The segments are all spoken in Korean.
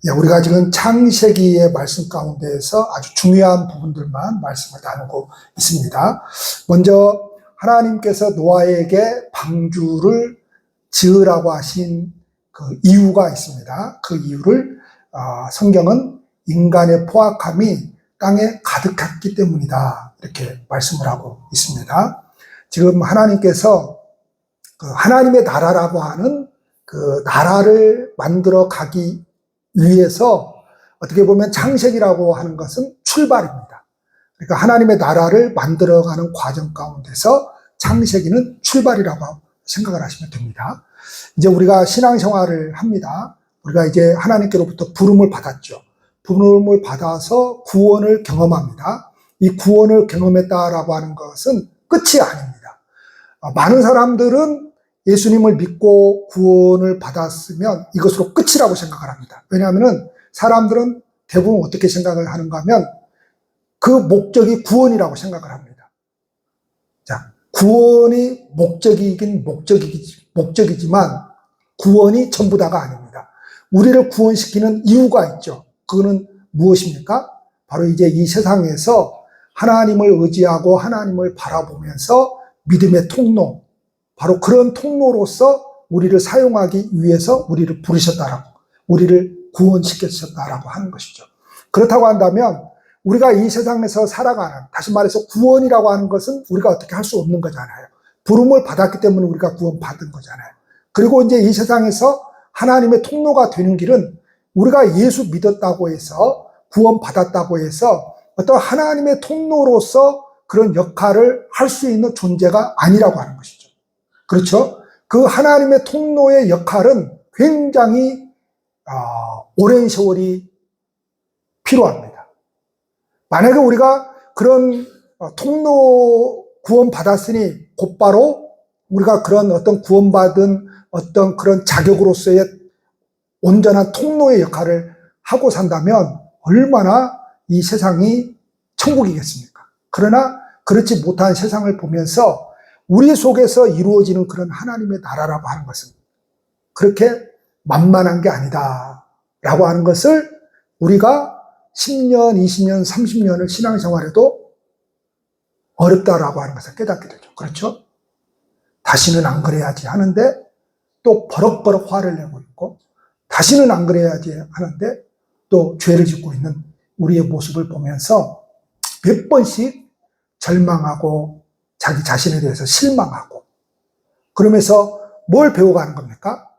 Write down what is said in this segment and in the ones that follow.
예, 우리가 지금 창세기의 말씀 가운데에서 아주 중요한 부분들만 말씀을 나누고 있습니다. 먼저 하나님께서 노아에게 방주를 지으라고 하신 그 이유가 있습니다. 그 이유를 성경은 인간의 포악함이 땅에 가득했기 때문이다, 이렇게 말씀을 하고 있습니다. 지금 하나님께서 그 하나님의 나라라고 하는 그 나라를 만들어 가기 위해서 어떻게 보면 창세기라고 하는 것은 출발입니다. 그러니까 하나님의 나라를 만들어가는 과정 가운데서 창세기는 출발이라고 생각을 하시면 됩니다. 이제 우리가 신앙생활을 합니다. 우리가 이제 하나님께로부터 부름을 받았죠. 부름을 받아서 구원을 경험합니다. 이 구원을 경험했다라고 하는 것은 끝이 아닙니다. 많은 사람들은 예수님을 믿고 구원을 받았으면 이것으로 끝이라고 생각을 합니다. 왜냐하면 사람들은 대부분 어떻게 생각을 하는가 하면 그 목적이 구원이라고 생각을 합니다. 자, 구원이 목적이긴 목적이지만 구원이 전부 다가 아닙니다. 우리를 구원시키는 이유가 있죠. 그거는 무엇입니까? 바로 이제 이 세상에서 하나님을 의지하고 하나님을 바라보면서 믿음의 통로, 바로 그런 통로로서 우리를 사용하기 위해서 우리를 부르셨다라고, 우리를 구원시켰다라고 하는 것이죠. 그렇다고 한다면 우리가 이 세상에서 살아가는, 다시 말해서 구원이라고 하는 것은 우리가 어떻게 할 수 없는 거잖아요. 부름을 받았기 때문에 우리가 구원받은 거잖아요. 그리고 이제 이 세상에서 하나님의 통로가 되는 길은 우리가 예수 믿었다고 해서 구원받았다고 해서 어떤 하나님의 통로로서 그런 역할을 할 수 있는 존재가 아니라고 하는 것이죠. 그렇죠? 그 하나님의 통로의 역할은 굉장히 오랜 세월이 필요합니다. 만약에 우리가 그런 통로 구원받았으니 곧바로 우리가 그런 어떤 구원받은 어떤 그런 자격으로서의 온전한 통로의 역할을 하고 산다면 얼마나 이 세상이 천국이겠습니까? 그러나 그렇지 못한 세상을 보면서 우리 속에서 이루어지는 그런 하나님의 나라라고 하는 것은 그렇게 만만한 게 아니다 라고 하는 것을 우리가 10년, 20년, 30년을 신앙생활에도 어렵다라고 하는 것을 깨닫게 되죠. 그렇죠? 다시는 안 그래야지 하는데 또 버럭버럭 화를 내고 있고, 다시는 안 그래야지 하는데 또 죄를 짓고 있는 우리의 모습을 보면서 몇 번씩 절망하고 자기 자신에 대해서 실망하고, 그러면서 뭘 배워가는 겁니까?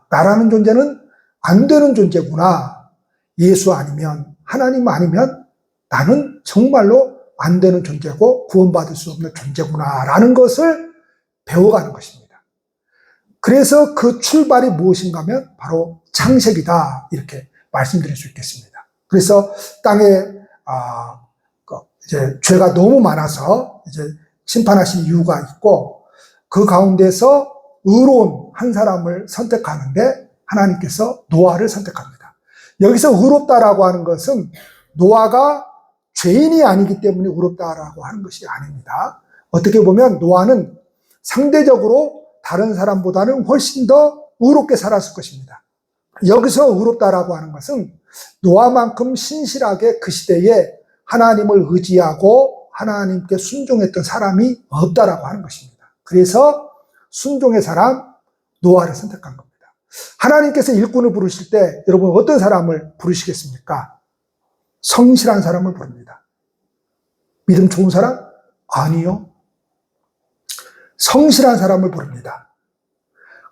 나라는 존재는 안 되는 존재구나. 예수 아니면, 하나님 아니면 나는 정말로 안 되는 존재고 구원받을 수 없는 존재구나 라는 것을 배워가는 것입니다. 그래서 그 출발이 무엇인가 하면 바로 창세기다, 이렇게 말씀드릴 수 있겠습니다. 그래서 땅에 이제 죄가 너무 많아서 이제 심판하신 이유가 있고, 그 가운데서 의로운 한 사람을 선택하는데 하나님께서 노아를 선택합니다. 여기서 의롭다라고 하는 것은 노아가 죄인이 아니기 때문에 의롭다라고 하는 것이 아닙니다. 어떻게 보면 노아는 상대적으로 다른 사람보다는 훨씬 더 의롭게 살았을 것입니다. 여기서 의롭다라고 하는 것은 노아만큼 신실하게 그 시대에 하나님을 의지하고 하나님께 순종했던 사람이 없다라고 하는 것입니다. 그래서 순종의 사람 노아를 선택한 겁니다. 하나님께서 일꾼을 부르실 때 여러분 어떤 사람을 부르시겠습니까? 성실한 사람을 부릅니다. 믿음 좋은 사람? 아니요. 성실한 사람을 부릅니다.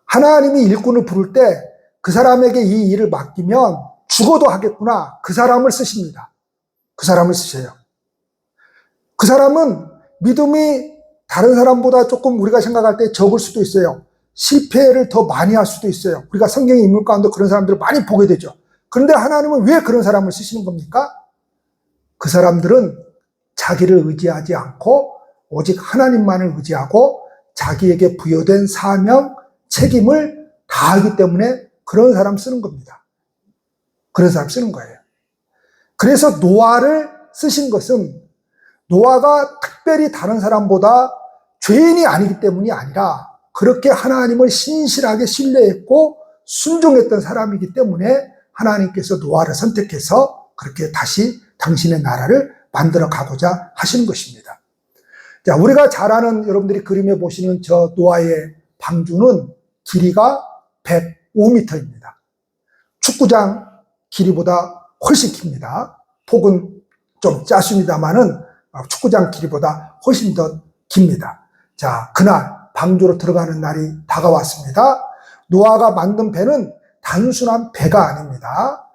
하나님이 일꾼을 부를 때 그 사람에게 이 일을 맡기면 죽어도 하겠구나, 그 사람을 쓰십니다. 그 사람을 쓰셔요. 그 사람은 믿음이 다른 사람보다 조금 우리가 생각할 때 적을 수도 있어요. 실패를 더 많이 할 수도 있어요. 우리가 성경의 인물 가운데 그런 사람들을 많이 보게 되죠. 그런데 하나님은 왜 그런 사람을 쓰시는 겁니까? 그 사람들은 자기를 의지하지 않고 오직 하나님만을 의지하고 자기에게 부여된 사명, 책임을 다하기 때문에 그런 사람 쓰는 겁니다. 그런 사람 쓰는 거예요. 그래서 노아를 쓰신 것은 노아가 특별히 다른 사람보다 죄인이 아니기 때문이 아니라 그렇게 하나님을 신실하게 신뢰했고 순종했던 사람이기 때문에 하나님께서 노아를 선택해서 그렇게 다시 당신의 나라를 만들어 가고자 하시는 것입니다. 자, 우리가 잘 아는 여러분들이 그림에 보시는 저 노아의 방주는 길이가 105m입니다. 축구장 길이보다 훨씬 깁니다. 폭은 좀 짧습니다만은 축구장 길이보다 훨씬 더 깁니다. 자, 그날 방주로 들어가는 날이 다가왔습니다. 노아가 만든 배는 단순한 배가 아닙니다.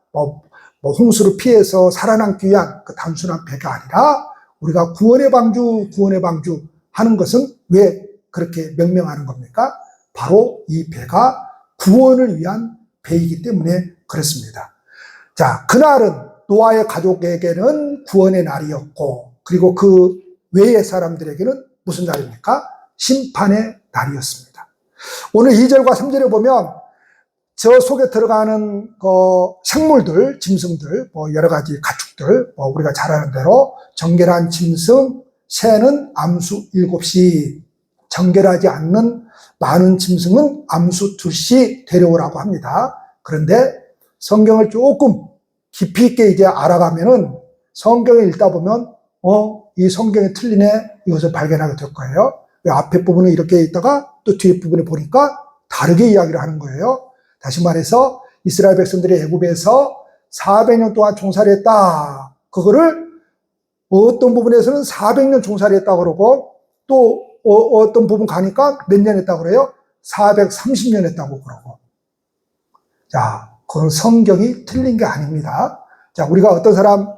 홍수를 피해서 살아남기 위한 그 단순한 배가 아니라 우리가 구원의 방주 하는 것은 왜 그렇게 명명하는 겁니까? 바로 이 배가 구원을 위한 배이기 때문에 그렇습니다. 자, 그날은 노아의 가족에게는 구원의 날이었고, 그리고 그 외의 사람들에게는 무슨 날입니까? 심판의 날이었습니다. 오늘 2절과 3절에 보면 저 속에 들어가는 생물들, 짐승들, 여러 가지 가축들, 우리가 잘 아는 대로 정결한 짐승, 새는 암수 7씩, 정결하지 않는 많은 짐승은 암수 2씩 데려오라고 합니다. 그런데 성경을 조금 깊이 있게 이제 알아가면은 성경을 읽다 보면, 이 성경이 틀리네, 이것을 발견하게 될 거예요. 왜 앞에 부분은 이렇게 있다가 또 뒤에 부분에 보니까 다르게 이야기를 하는 거예요. 다시 말해서 이스라엘 백성들이 애굽에서 400년 동안 종살이 했다. 그거를 어떤 부분에서는 400년 종살이 했다 그러고 또 어떤 부분 가니까 몇 년 했다고 그래요? 430년 했다고 그러고. 자, 그건 성경이 틀린 게 아닙니다. 자, 우리가 어떤 사람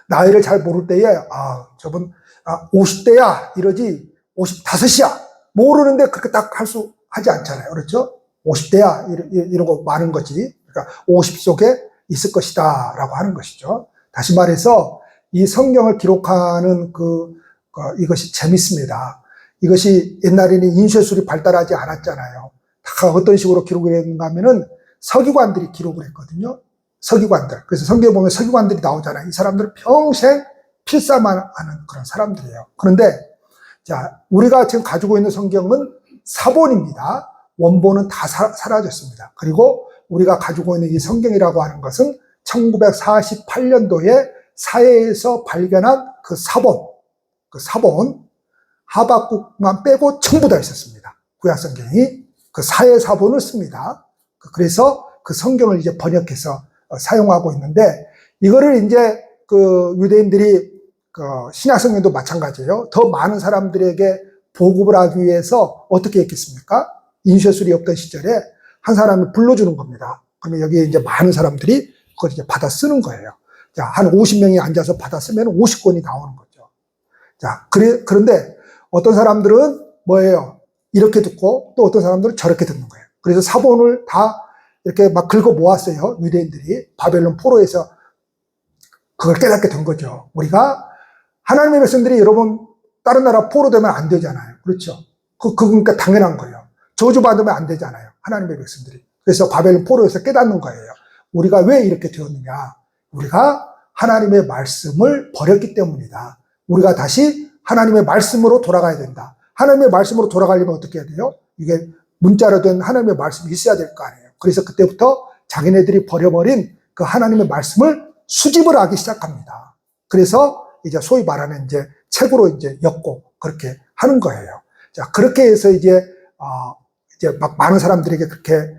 나이를 잘 모를 때에 저분 50대야 이러지 55이야 모르는데 그렇게 딱 하지 않잖아요. 그렇죠? 50대야 이런 거 많은 거지. 그러니까 50 속에 있을 것이다 라고 하는 것이죠. 다시 말해서 이 성경을 기록하는 이것이 재밌습니다. 이것이 옛날에는 인쇄술이 발달하지 않았잖아요. 다 어떤 식으로 기록을 했는가 하면은 서기관들이 기록을 했거든요. 서기관들. 그래서 성경에 보면 서기관들이 나오잖아요. 이 사람들은 평생 필사만 하는 그런 사람들이에요. 그런데 자, 우리가 지금 가지고 있는 성경은 사본입니다. 원본은 다 사라졌습니다. 그리고 우리가 가지고 있는 이 성경이라고 하는 것은 1948년도에 사해에서 발견한 그 사본, 하박국만 빼고 전부 다 있었습니다. 구약 성경이 그 사해 사본을 씁니다. 그래서 그 성경을 이제 번역해서 사용하고 있는데 이거를 이제 그 유대인들이 신약 성경도 마찬가지예요. 더 많은 사람들에게 보급을 하기 위해서 어떻게 했겠습니까? 인쇄술이 없던 시절에 한 사람이 불러주는 겁니다. 그러면 여기에 이제 많은 사람들이 그걸 이제 받아 쓰는 거예요. 자, 한 50명이 앉아서 받아 쓰면 50권이 나오는 거죠. 자, 그런데 어떤 사람들은 뭐예요? 이렇게 듣고 또 어떤 사람들은 저렇게 듣는 거예요. 그래서 사본을 다 이렇게 막 긁어 모았어요. 유대인들이 바벨론 포로에서 그걸 깨닫게 된 거죠. 우리가 하나님의 백성들이 여러분 다른 나라 포로 되면 안 되잖아요. 그렇죠? 그러니까 당연한 거예요. 저주받으면 안 되잖아요. 하나님의 백성들이. 그래서 바벨론 포로에서 깨닫는 거예요. 우리가 왜 이렇게 되었느냐? 우리가 하나님의 말씀을 버렸기 때문이다. 우리가 다시 하나님의 말씀으로 돌아가야 된다. 하나님의 말씀으로 돌아가려면 어떻게 해야 돼요? 이게 문자로 된 하나님의 말씀이 있어야 될 거 아니에요. 그래서 그때부터 자기네들이 버려버린 그 하나님의 말씀을 수집을 하기 시작합니다. 그래서 이제 소위 말하는 이제 책으로 이제 엮고 그렇게 하는 거예요. 자, 그렇게 해서 이제 막 많은 사람들에게 그렇게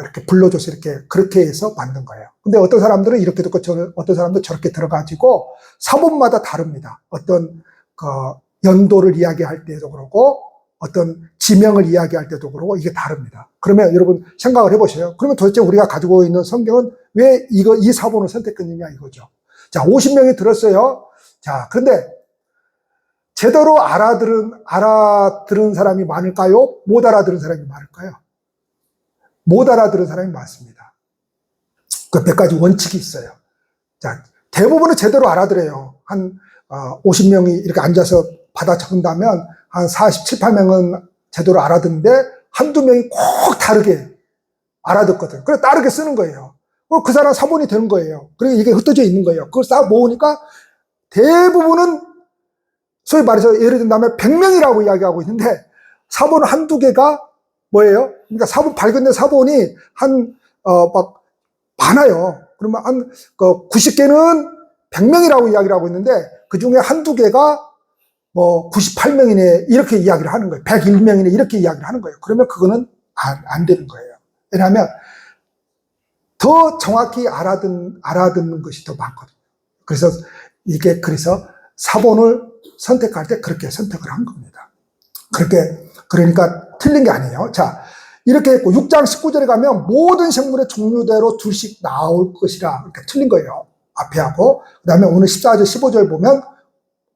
이렇게 불러줘서 이렇게 그렇게 해서 만든 거예요. 근데 어떤 사람들은 이렇게 듣고 어떤 사람들은 저렇게 들어가지고 사본마다 다릅니다. 어떤 연도를 이야기할 때도 그러고 어떤 지명을 이야기할 때도 그러고 이게 다릅니다. 그러면 여러분 생각을 해보세요. 그러면 도대체 우리가 가지고 있는 성경은 왜 이 사본을 선택했느냐 이거죠. 자, 50명이 들었어요. 자, 그런데 제대로 알아들은 사람이 많을까요? 못 알아들은 사람이 많을까요? 못 알아들은 사람이 많습니다. 그 몇 가지 원칙이 있어요. 자, 대부분은 제대로 알아들어요. 한 50명이 이렇게 앉아서 받아 적은다면 한 47, 8명은 제대로 알아듣는데 한두 명이 꼭 다르게 알아듣거든. 그래서 다르게 쓰는 거예요. 그 사람 사본이 되는 거예요. 그리고 이게 흩어져 있는 거예요. 그걸 싹 모으니까 대부분은 소위 말해서 예를 든다면 100명이라고 이야기하고 있는데 사본 한두 개가 뭐예요? 그러니까 발견된 사본이 막 많아요. 그러면 한 90개는 100명이라고 이야기를 하고 있는데 그 중에 한두 개가 뭐 98명이네 이렇게 이야기를 하는 거예요. 101명이네 이렇게 이야기를 하는 거예요. 그러면 그거는 안 되는 거예요. 왜냐하면 더 정확히 알아듣는 것이 더 많거든요. 그래서 사본을 선택할 때 그렇게 선택을 한 겁니다. 그러니까 틀린 게 아니에요. 자, 이렇게 했고 6장 19절에 가면 모든 생물의 종류대로 둘씩 나올 것이라 이렇게 틀린 거예요. 앞에 하고 그 다음에 오늘 14절 15절 보면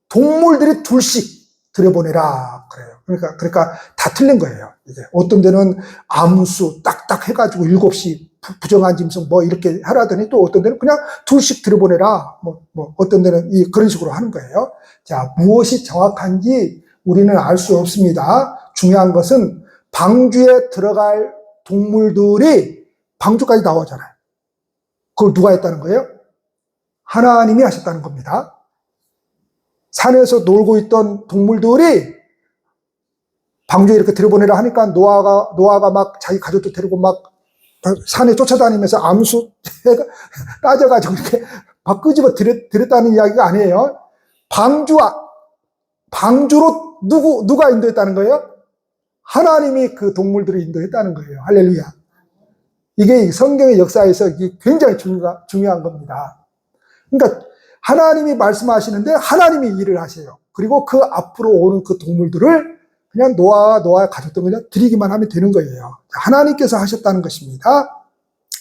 동물들이 둘씩 들여보내라 그래요. 그러니까 다 틀린 거예요. 이제 어떤 데는 암수 딱딱 해가지고 7시 부정한 짐승 뭐 이렇게 하라더니 또 어떤 데는 그냥 둘씩 들여보내라 뭐 어떤 데는 그런 식으로 하는 거예요. 자, 무엇이 정확한지 우리는 알 수 없습니다. 중요한 것은 방주에 들어갈 동물들이 방주까지 나오잖아요. 그걸 누가 했다는 거예요? 하나님이 하셨다는 겁니다. 산에서 놀고 있던 동물들이 방주에 이렇게 들여보내라 하니까 노아가 막 자기 가족도 데리고 막 산에 쫓아다니면서 암수 따져가지고 이렇게 막 끄집어 들였다는 이야기가 아니에요. 방주로 누가 인도했다는 거예요? 하나님이 그 동물들을 인도했다는 거예요. 할렐루야. 이게 성경의 역사에서 굉장히 중요한 겁니다. 그러니까 하나님이 말씀하시는데 하나님이 일을 하세요. 그리고 그 앞으로 오는 그 동물들을 그냥 노아의 가족들 그냥 드리기만 하면 되는 거예요. 하나님께서 하셨다는 것입니다.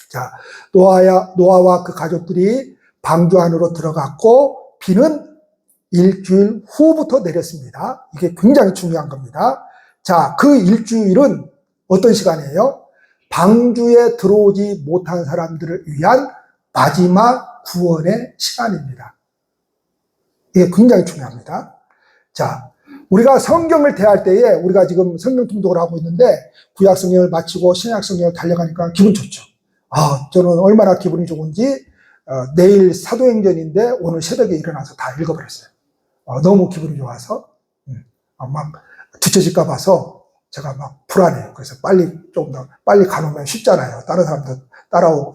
자, 노아와 그 가족들이 방주 안으로 들어갔고 비는 일주일 후부터 내렸습니다. 이게 굉장히 중요한 겁니다. 자, 그 일주일은 어떤 시간이에요? 방주에 들어오지 못한 사람들을 위한 마지막 구원의 시간입니다. 이게 굉장히 중요합니다. 자, 우리가 성경을 대할 때에 우리가 지금 성경 통독을 하고 있는데 구약 성경을 마치고 신약 성경을 달려가니까 기분 좋죠. 저는 얼마나 기분이 좋은지 내일 사도행전인데 오늘 새벽에 일어나서 다 읽어버렸어요. 너무 기분이 좋아서 막 뒤처질까 봐서 제가 막 불안해요. 그래서 조금 더 빨리 가놓으면 쉽잖아요. 다른 사람들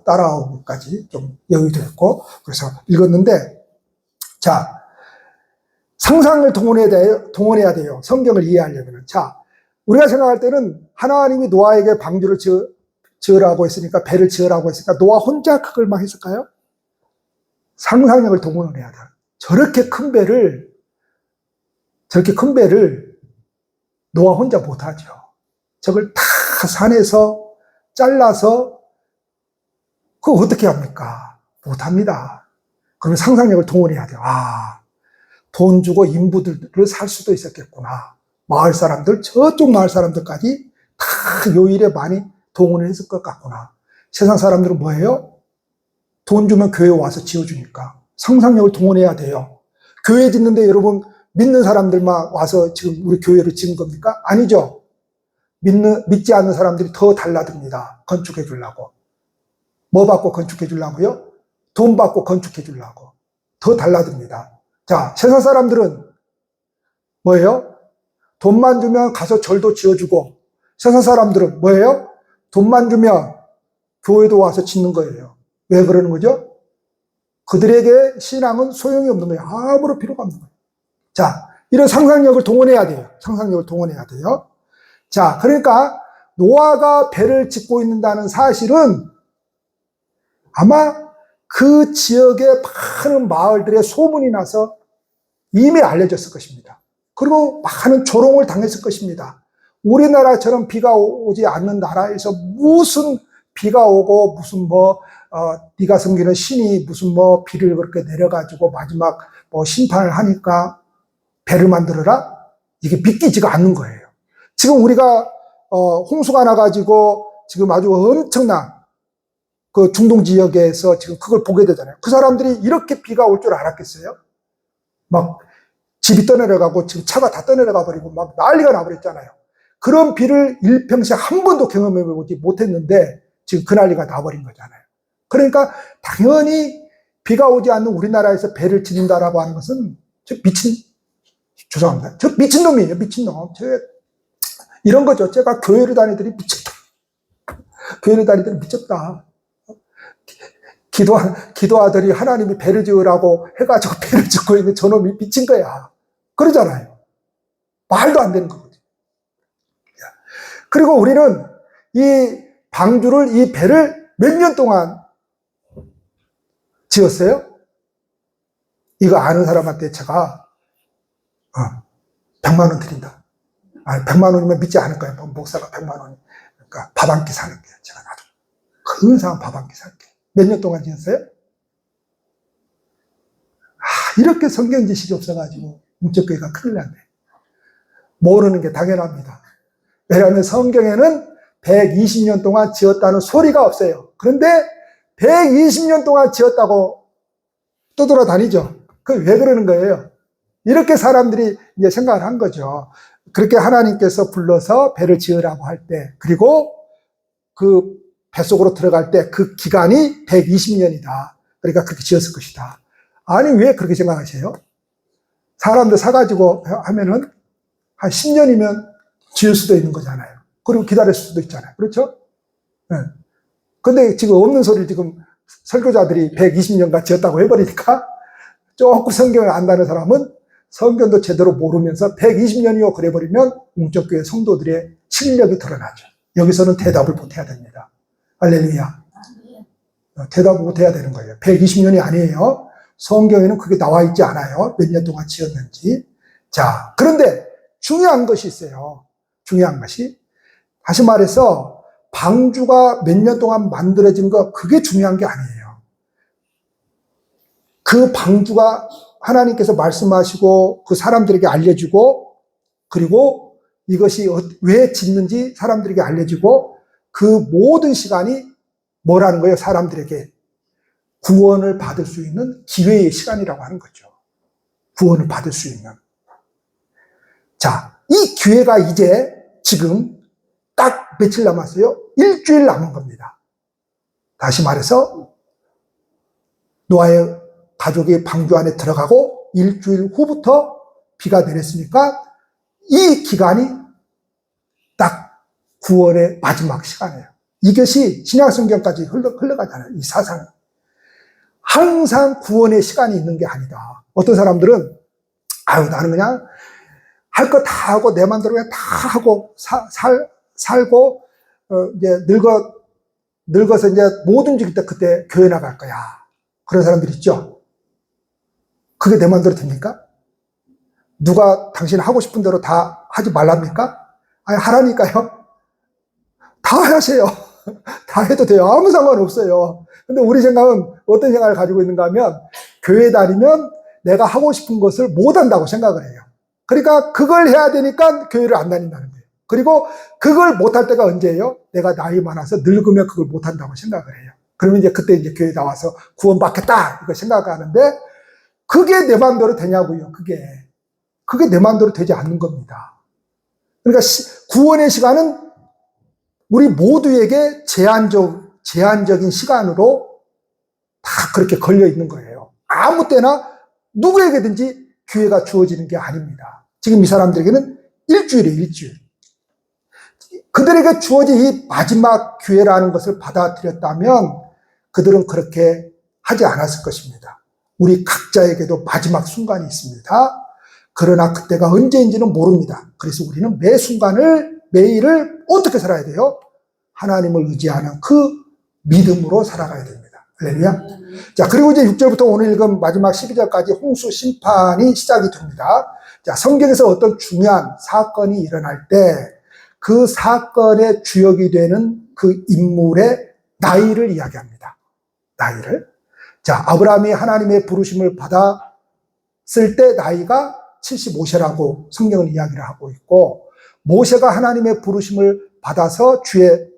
따라오기까지 좀 여유도 있고 그래서 읽었는데 자, 상상을 동원해야 돼요. 성경을 이해하려면. 자, 우리가 생각할 때는 하나님이 노아에게 방주를 지으라고 했으니까 배를 지으라고 했으니까 노아 혼자 그걸 막 했을까요? 상상력을 동원해야 돼요. 저렇게 큰 배를 노아 혼자 못하죠. 저걸 다 산에서 잘라서 그거 어떻게 합니까? 못합니다. 그러면 상상력을 동원해야 돼요. 돈 주고 인부들을 살 수도 있었겠구나. 저쪽 마을 사람들까지 다 요일에 많이 동원을 했을 것 같구나. 세상 사람들은 뭐예요? 돈 주면 교회 와서 지어주니까. 상상력을 동원해야 돼요. 교회 짓는데 여러분 믿는 사람들만 와서 지금 우리 교회를 지은 겁니까? 아니죠. 믿지 않는 사람들이 더 달라듭니다. 건축해 주려고. 뭐 받고 건축해 주려고요? 돈 받고 건축해 주려고. 더 달라듭니다. 자, 세상 사람들은 뭐예요? 돈만 주면 가서 절도 지어주고, 세상 사람들은 뭐예요? 돈만 주면 교회도 와서 짓는 거예요. 왜 그러는 거죠? 그들에게 신앙은 소용이 없는 거예요. 아무런 필요가 없는 거예요. 자, 이런 상상력을 동원해야 돼요. 자, 그러니까 노아가 배를 짓고 있는다는 사실은 아마 그 지역의 많은 마을들의 소문이 나서 이미 알려졌을 것입니다. 그리고 많은 조롱을 당했을 것입니다. 우리나라처럼 비가 오지 않는 나라에서 무슨 비가 오고 무슨 네가 섬기는 신이 무슨 비를 그렇게 내려가지고 마지막 심판을 하니까 배를 만들어라? 이게 믿기지가 않는 거예요. 지금 우리가 홍수가 나가지고 지금 아주 엄청난 그 중동 지역에서 지금 그걸 보게 되잖아요. 그 사람들이 이렇게 비가 올 줄 알았겠어요? 막 집이 떠내려가고 지금 차가 다 떠내려가 버리고 막 난리가 나버렸잖아요. 그런 비를 일평생 한 번도 경험해보지 못했는데 지금 그 난리가 나버린 거잖아요. 그러니까 당연히 비가 오지 않는 우리나라에서 배를 짓는다라고 하는 것은 죄송합니다. 저 미친놈이에요. 미친놈. 이런 거죠. 제가 교회를 다니더니 미쳤다. 기도하더니 하나님이 배를 지으라고 해가지고 배를 짓고 있는 저놈이 미친 거야. 그러잖아요. 말도 안 되는 거거든요. 그리고 우리는 이 방주를, 이 배를 몇 년 동안 지었어요? 이거 아는 사람한테 제가 100만 원 드린다. 아니, 100만 원이면 믿지 않을 거예요. 목사가 100만 원. 그러니까 밥 한 끼 사는 게 제가 나도 근사한 밥 한 끼 살게. 몇 년 동안 지었어요? 이렇게 성경 지식이 없어가지고 문적교회가 큰일 났네. 모르는 게 당연합니다. 왜냐하면 성경에는 120년 동안 지었다는 소리가 없어요. 그런데 120년 동안 지었다고 떠돌아다니죠. 그 왜 그러는 거예요? 이렇게 사람들이 이제 생각을 한 거죠. 그렇게 하나님께서 불러서 배를 지으라고 할 때, 그리고 그 뱃속으로 들어갈 때 그 기간이 120년이다. 그러니까 그렇게 지었을 것이다. 아니, 왜 그렇게 생각하세요? 사람들 사가지고 하면은 한 10년이면 지을 수도 있는 거잖아요. 그리고 기다릴 수도 있잖아요. 그렇죠? 네. 근데 지금 없는 소리를 지금 설교자들이 120년간 지었다고 해버리니까 조금 성경을 안다는 사람은 성경도 제대로 모르면서 120년이요 그래버리면 웅적교회 성도들의 실력이 드러나죠. 여기서는 대답을 못해야 됩니다. 할렐루야. 대답을 못해야 되는 거예요. 120년이 아니에요. 성경에는 그게 나와 있지 않아요. 몇 년 동안 지었는지. 자, 그런데 중요한 것이 있어요. 중요한 것이. 다시 말해서 방주가 몇 년 동안 만들어진 거, 그게 중요한 게 아니에요. 그 방주가 하나님께서 말씀하시고 그 사람들에게 알려주고, 그리고 이것이 왜 짓는지 사람들에게 알려주고, 그 모든 시간이 뭐라는 거예요? 사람들에게 구원을 받을 수 있는 기회의 시간이라고 하는 거죠. 구원을 받을 수 있는. 자, 이 기회가 이제 지금 딱 며칠 남았어요? 일주일 남은 겁니다. 다시 말해서 노아의 가족이 방주 안에 들어가고 일주일 후부터 비가 내렸으니까 이 기간이 딱 구원의 마지막 시간이에요. 이것이 신약성경까지 흘러가잖아요. 이 사상이. 항상 구원의 시간이 있는 게 아니다. 어떤 사람들은 나는 그냥 할 거 다 하고 내 맘대로 그냥 다 하고 살고 이제 늙어서 이제 못 움직일 때 그때 교회 나갈 거야. 그런 사람들 있죠. 그게 내 맘대로 됩니까? 누가 당신 하고 싶은 대로 다 하지 말랍니까? 아니, 하라니까요. 다 하세요. 다 해도 돼요. 아무 상관없어요. 근데 우리 생각은 어떤 생각을 가지고 있는가 하면 교회 다니면 내가 하고 싶은 것을 못 한다고 생각을 해요. 그러니까 그걸 해야 되니까 교회를 안 다닌다는 거예요. 그리고 그걸 못 할 때가 언제예요? 내가 나이 많아서 늙으면 그걸 못 한다고 생각을 해요. 그러면 이제 그때 이제 교회 나와서 구원받겠다 이거 생각하는데 그게 내 마음대로 되냐고요. 그게 내 마음대로 되지 않는 겁니다. 그러니까 구원의 시간은 우리 모두에게 제한적인 시간으로 다 그렇게 걸려 있는 거예요. 아무 때나 누구에게든지 기회가 주어지는 게 아닙니다. 지금 이 사람들에게는 일주일이에요, 일주일. 그들에게 주어진 이 마지막 기회라는 것을 받아들였다면 그들은 그렇게 하지 않았을 것입니다. 우리 각자에게도 마지막 순간이 있습니다. 그러나 그때가 언제인지는 모릅니다. 그래서 우리는 매 순간을, 매일을 어떻게 살아야 돼요? 하나님을 의지하는 그 믿음으로 살아가야 됩니다. 할렐루야. 자, 그리고 이제 6절부터 오늘 읽은 마지막 12절까지 홍수 심판이 시작이 됩니다. 자, 성경에서 어떤 중요한 사건이 일어날 때 그 사건의 주역이 되는 그 인물의 나이를 이야기합니다. 나이를. 자, 아브라함이 하나님의 부르심을 받았을 때 나이가 75세라고 성경은 이야기를 하고 있고, 모세가 하나님의 부르심을 받아서 주의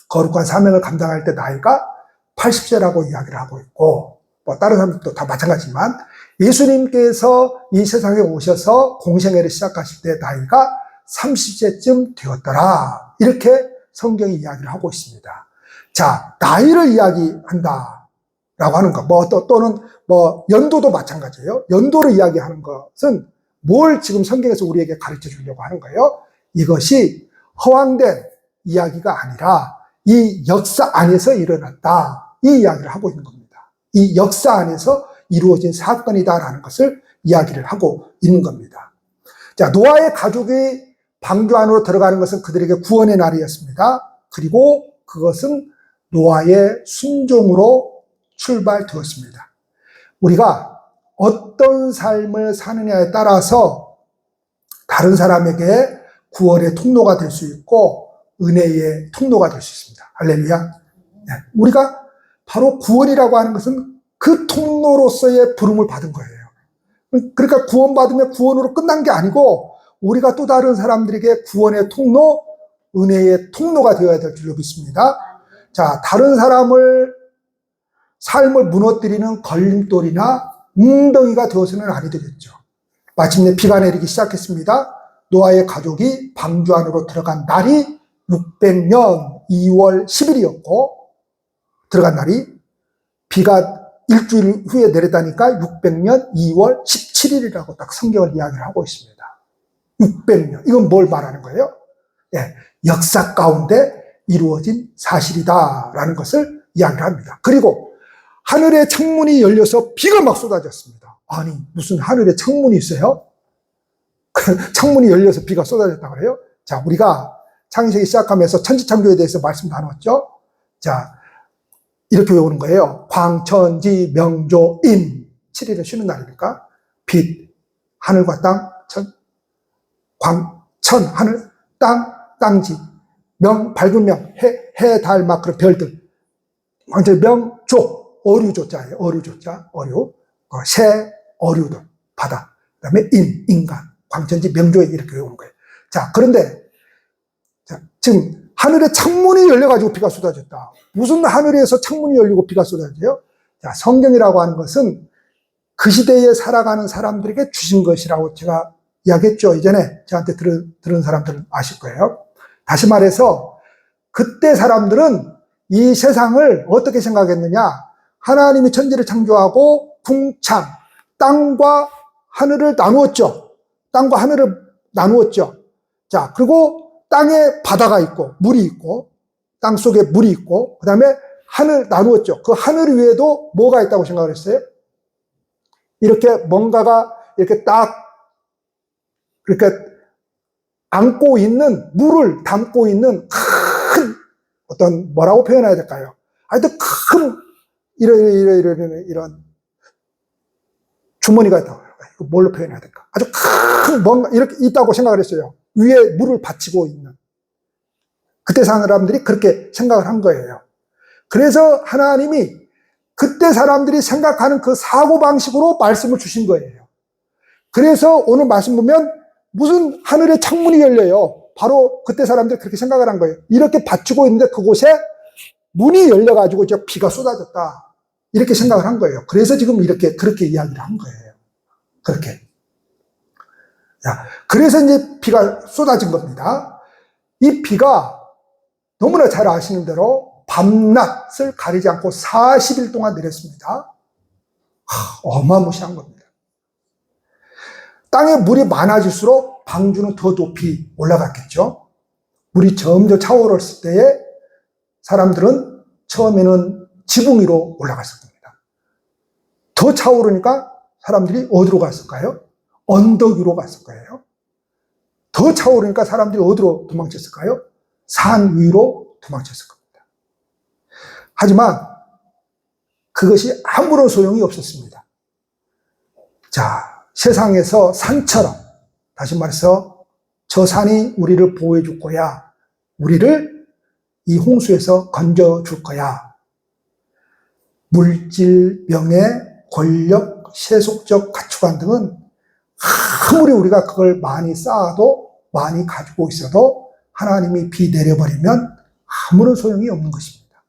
거룩한 사명을 감당할 때 나이가 80세라고 이야기를 하고 있고, 다른 사람들도 다 마찬가지지만 예수님께서 이 세상에 오셔서 공생애를 시작하실 때 나이가 30세쯤 되었더라. 이렇게 성경이 이야기를 하고 있습니다. 자, 나이를 이야기한다. 라고 하는 것. 또는 연도도 마찬가지예요. 연도를 이야기하는 것은 뭘 지금 성경에서 우리에게 가르쳐 주려고 하는 거예요? 이것이 허황된 이야기가 아니라 이 역사 안에서 일어났다. 이 이야기를 하고 있는 겁니다. 이 역사 안에서 이루어진 사건이다라는 것을 이야기를 하고 있는 겁니다. 자, 노아의 가족이 방주 안으로 들어가는 것은 그들에게 구원의 날이었습니다. 그리고 그것은 노아의 순종으로 출발되었습니다. 우리가 어떤 삶을 사느냐에 따라서 다른 사람에게 구원의 통로가 될 수 있고 은혜의 통로가 될 수 있습니다. 할렐루야. 우리가 바로 구원이라고 하는 것은 그 통로로서의 부름을 받은 거예요. 그러니까 구원받으면 구원으로 끝난 게 아니고 우리가 또 다른 사람들에게 구원의 통로, 은혜의 통로가 되어야 될 줄로 믿습니다. 자, 다른 사람을 삶을 무너뜨리는 걸림돌이나 웅덩이가 되어서는 아니 되겠죠. 마침내 비가 내리기 시작했습니다. 노아의 가족이 방주 안으로 들어간 날이 600년 2월 10일이었고 들어간 날이 비가 일주일 후에 내리다니까 600년 2월 17일이라고 딱 성경을 이야기를 하고 있습니다. 600년. 이건 뭘 말하는 거예요? 예, 역사 가운데 이루어진 사실이다라는 것을 이야기를 합니다. 그리고 하늘의 창문이 열려서 비가 막 쏟아졌습니다. 아니, 무슨 하늘에 창문이 있어요? 창문이 열려서 비가 쏟아졌다고 그래요? 자, 우리가 창세기 시작하면서 천지창조에 대해서 말씀 나눴죠? 자, 이렇게 외우는 거예요. 광천지 명조임. 7일은 쉬는 날이니까. 빛, 하늘과 땅, 천, 하늘, 땅, 땅지. 명, 밝은 명, 해, 달, 막 그런 별들. 광천 명조, 어류조자예요. 어류조자, 어류. 새, 어류들, 바다. 그 다음에 인간. 광천지 명조에 이렇게 외우는 거예요. 자, 그런데, 자, 지금 하늘에 창문이 열려가지고 비가 쏟아졌다. 무슨 하늘에서 창문이 열리고 비가 쏟아져요? 자, 성경이라고 하는 것은 그 시대에 살아가는 사람들에게 주신 것이라고 제가 이야기했죠. 이전에 저한테 들은 사람들은 아실 거예요. 다시 말해서 그때 사람들은 이 세상을 어떻게 생각했느냐? 하나님이 천지를 창조하고 궁창, 땅과 하늘을 나누었죠. 땅과 하늘을 나누었죠. 자, 그리고 땅에 바다가 있고 물이 있고 땅 속에 물이 있고 그 다음에 하늘 나누었죠. 그 하늘 위에도 뭐가 있다고 생각을 했어요? 이렇게 뭔가가 이렇게 딱 그렇게 안고 있는 물을 담고 있는 큰 어떤 뭐라고 표현해야 될까요? 하여튼 큰 이런 주머니가 있다고 이거 뭘로 표현해야 될까? 아주 큰 뭔가 이렇게 있다고 생각을 했어요. 위에 물을 받치고 있는. 그때 사람들이 그렇게 생각을 한 거예요. 그래서 하나님이 그때 사람들이 생각하는 그 사고방식으로 말씀을 주신 거예요. 그래서 오늘 말씀 보면 무슨 하늘에 창문이 열려요. 바로 그때 사람들이 그렇게 생각을 한 거예요. 이렇게 받치고 있는데 그곳에 문이 열려가지고 이제 비가 쏟아졌다. 이렇게 생각을 한 거예요. 그래서 지금 그렇게 이야기를 한 거예요. 그렇게. 자, 그래서 이제 비가 쏟아진 겁니다. 이 비가 너무나 잘 아시는 대로 밤낮을 가리지 않고 40일 동안 내렸습니다. 어마무시한 겁니다. 땅에 물이 많아질수록 방주는 더 높이 올라갔겠죠. 물이 점점 차오르었을 때에 사람들은 처음에는 지붕 위로 올라갔을 겁니다. 더 차오르니까 사람들이 어디로 갔을까요? 언덕 위로 갔을 거예요. 더 차오르니까 사람들이 어디로 도망쳤을까요? 산 위로 도망쳤을 겁니다. 하지만 그것이 아무런 소용이 없었습니다. 자, 세상에서 산처럼 다시 말해서 저 산이 우리를 보호해 줄 거야. 우리를 이 홍수에서 건져 줄 거야. 물질, 명예, 권력, 세속적 가치관 등은 아무리 우리가 그걸 많이 쌓아도 많이 가지고 있어도 하나님이 비 내려버리면 아무런 소용이 없는 것입니다.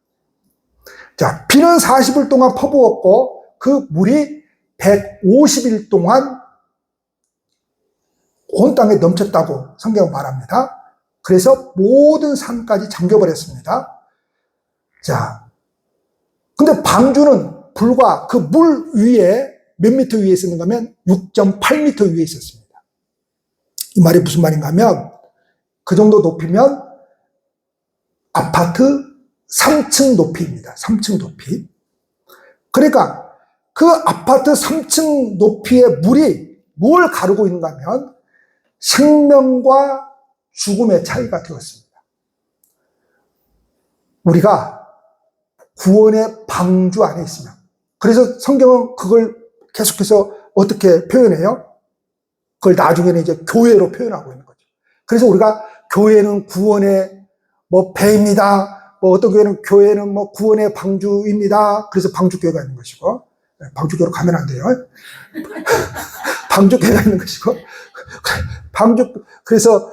자, 비는 40일 동안 퍼부었고 그 물이 150일 동안 온 땅에 넘쳤다고 성경은 말합니다. 그래서 모든 산까지 잠겨버렸습니다. 자, 근데 방주는 불과 그 물 위에 몇 미터 위에 있었는가 하면 6.8미터 위에 있었습니다. 이 말이 무슨 말인가 하면 그 정도 높이면 아파트 3층 높이입니다. 3층 높이. 그러니까 그 아파트 3층 높이의 물이 뭘 가르고 있는가 하면 생명과 죽음의 차이가 되었습니다. 우리가 구원의 방주 안에 있으면, 그래서 성경은 그걸 계속해서 어떻게 표현해요? 그걸 나중에는 이제 교회로 표현하고 있는 거죠. 그래서 우리가 교회는 구원의 배입니다. 어떤 교회는 구원의 방주입니다. 그래서 방주교회가 있는 것이고, 방주교회로 가면 안 돼요. 방주교회가 있는 것이고, 그래서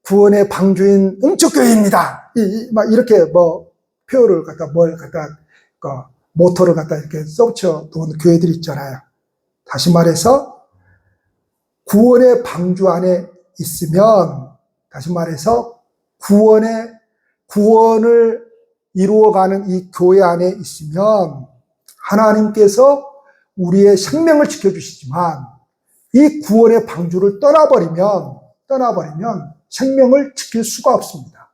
구원의 방주인 응축교회입니다. 막 이렇게 표어를 모토를 이렇게 써붙여 놓은 교회들이 있잖아요. 다시 말해서 구원의 방주 안에 있으면, 다시 말해서 구원을 이루어가는 이 교회 안에 있으면 하나님께서 우리의 생명을 지켜주시지만 이 구원의 방주를 떠나버리면 생명을 지킬 수가 없습니다.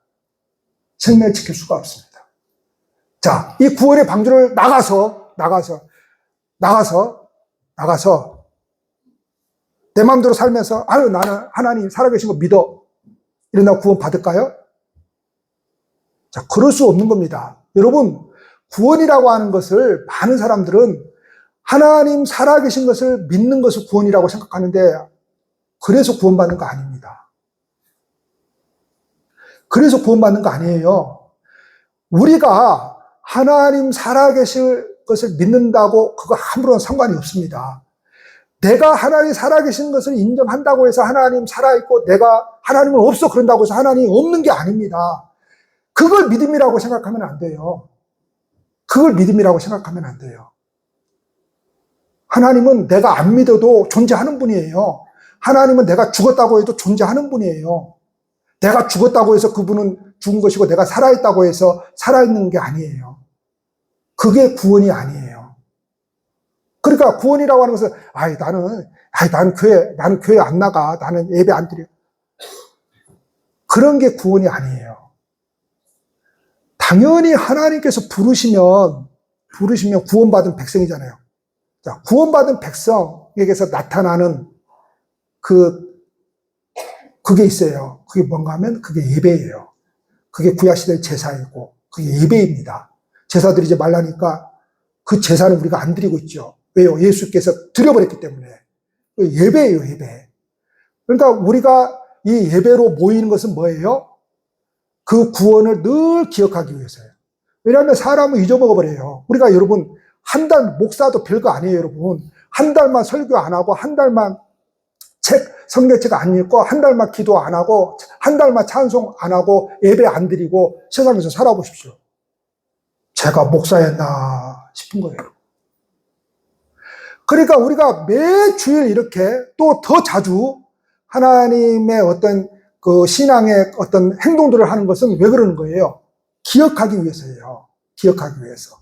생명을 지킬 수가 없습니다. 자, 이 구원의 방주를 나가서 내 마음대로 살면서 나는 하나님 살아계신 거 믿어, 이러다 구원 받을까요? 자, 그럴 수 없는 겁니다. 여러분, 구원이라고 하는 것을 많은 사람들은 하나님 살아계신 것을 믿는 것을 구원이라고 생각하는데, 그래서 구원받는 거 아닙니다. 그래서 구원받는 거 아니에요. 우리가 하나님 살아계실 것을 믿는다고 그거 아무런 상관이 없습니다. 내가 하나님 살아계신 것을 인정한다고 해서 하나님 살아있고 내가 하나님은 없어 그런다고 해서 하나님이 없는 게 아닙니다. 그걸 믿음이라고 생각하면 안 돼요. 그걸 믿음이라고 생각하면 안 돼요. 하나님은 내가 안 믿어도 존재하는 분이에요. 하나님은 내가 죽었다고 해도 존재하는 분이에요. 내가 죽었다고 해서 그분은 죽은 것이고 내가 살아있다고 해서 살아있는 게 아니에요. 그게 구원이 아니에요. 그러니까 구원이라고 하는 것은 나는 교회 안 나가. 나는 예배 안 드려. 그런 게 구원이 아니에요. 당연히 하나님께서 부르시면 구원받은 백성이잖아요. 자, 구원받은 백성에게서 나타나는 그게 있어요. 그게 뭔가 하면 그게 예배예요. 그게 구약시대의 제사이고 그게 예배입니다. 제사드리지 이제 말라니까 그 제사는 우리가 안 드리고 있죠. 왜요? 예수께서 드려버렸기 때문에. 예배예요, 예배. 그러니까 우리가 이 예배로 모이는 것은 뭐예요? 그 구원을 늘 기억하기 위해서예요. 왜냐하면 사람은 잊어먹어버려요. 우리가 여러분 한 달 목사도 별거 아니에요, 여러분. 한 달만 설교 안 하고 한 달만 성경책 안 읽고 한 달만 기도 안 하고 한 달만 찬송 안 하고 예배 안 드리고 세상에서 살아보십시오. 제가 목사였나 싶은 거예요. 그러니까 우리가 매 주일 이렇게 또 더 자주 하나님의 어떤 그 신앙의 어떤 행동들을 하는 것은 왜 그러는 거예요? 기억하기 위해서예요. 기억하기 위해서.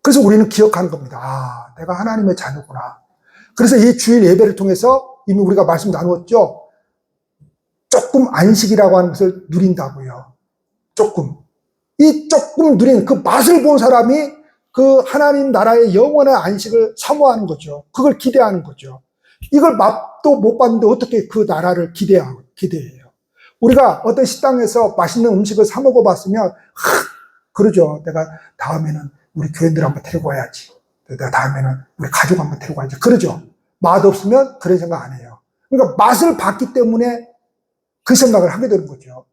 그래서 우리는 기억하는 겁니다. 내가 하나님의 자녀구나. 그래서 이 주일 예배를 통해서 이미 우리가 말씀 나누었죠. 조금 안식이라고 하는 것을 누린다고요. 조금. 이 조금 누리는 그 맛을 본 사람이 그 하나님 나라의 영원한 안식을 사모하는 거죠. 그걸 기대하는 거죠. 이걸 맛도 못 봤는데 어떻게 그 나라를 기대해요. 우리가 어떤 식당에서 맛있는 음식을 사 먹어봤으면 그러죠. 내가 다음에는 우리 교인들 한번 데리고 와야지. 내가 다음에는 우리 가족 한번 데리고 와야지. 그러죠. 맛없으면 그런 생각 안 해요. 그러니까 맛을 봤기 때문에 그 생각을 하게 되는 거죠.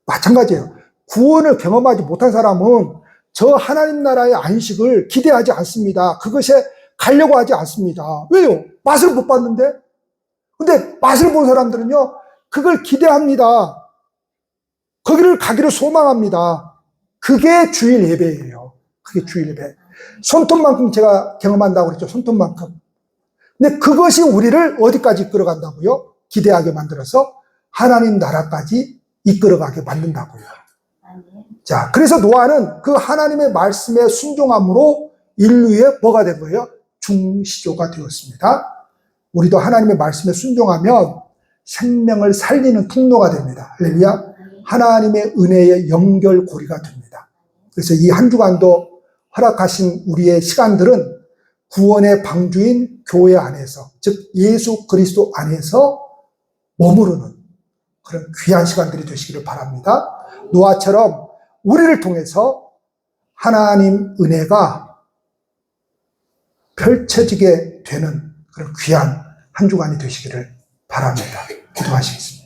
마찬가지예요. 구원을 경험하지 못한 사람은 저 하나님 나라의 안식을 기대하지 않습니다. 그것에 가려고 하지 않습니다. 왜요? 맛을 못 봤는데? 근데 맛을 본 사람들은요, 그걸 기대합니다. 거기를 가기를 소망합니다. 그게 주일 예배예요. 그게 주일 예배. 손톱만큼 제가 경험한다고 그랬죠. 손톱만큼. 근데 그것이 우리를 어디까지 이끌어간다고요? 기대하게 만들어서 하나님 나라까지 이끌어가게 만든다고요. 자, 그래서 노아는 그 하나님의 말씀에 순종함으로 인류의 뭐가 된 거예요? 중시조가 되었습니다. 우리도 하나님의 말씀에 순종하면 생명을 살리는 통로가 됩니다. 할렐루야. 하나님의 은혜의 연결고리가 됩니다. 그래서 이 한 주간도 허락하신 우리의 시간들은 구원의 방주인 교회 안에서, 즉 예수 그리스도 안에서 머무르는 그런 귀한 시간들이 되시기를 바랍니다. 노아처럼 우리를 통해서 하나님 은혜가 펼쳐지게 되는 그런 귀한 한 주간이 되시기를 바랍니다. 기도하시겠습니다.